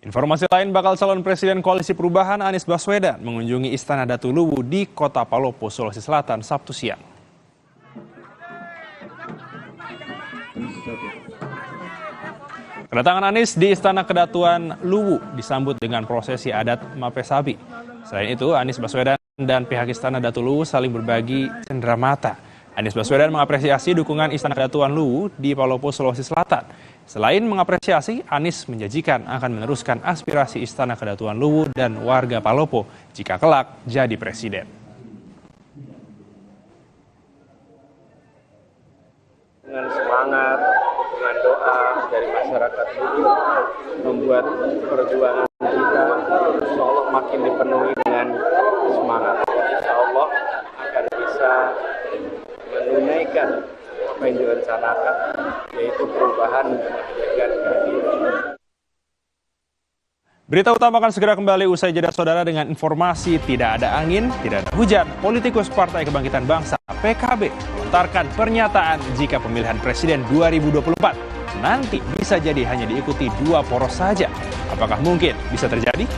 Informasi lain, bakal calon Presiden Koalisi Perubahan Anies Baswedan mengunjungi Istana Datu Luwu di Kota Palopo, Sulawesi Selatan, Sabtu siang. Kedatangan Anies di Istana Kedatuan Luwu disambut dengan prosesi adat Mapesabi. Selain itu, Anies Baswedan dan pihak Istana Datu Luwu saling berbagi cenderamata. Anies Baswedan mengapresiasi dukungan Istana Kedatuan Luwu di Palopo, Sulawesi Selatan. Selain mengapresiasi, Anies menjanjikan akan meneruskan aspirasi Istana Kedatuan Luwu dan warga Palopo jika kelak jadi presiden. Dengan semangat, dengan doa dari masyarakat Luwu membuat perjuangan kita insya Allah makin dipenuhi dengan semangat. Insya Allah akan bisa menunaikan apa yang direncanakan, yaitu perubahan menjadikan keadilan. Berita utama akan segera kembali usai jeda saudara dengan informasi tidak ada angin, tidak ada hujan. Politikus Partai Kebangkitan Bangsa PKB melontarkan pernyataan jika pemilihan presiden 2024 nanti bisa jadi hanya diikuti 2 poros saja. Apakah mungkin bisa terjadi?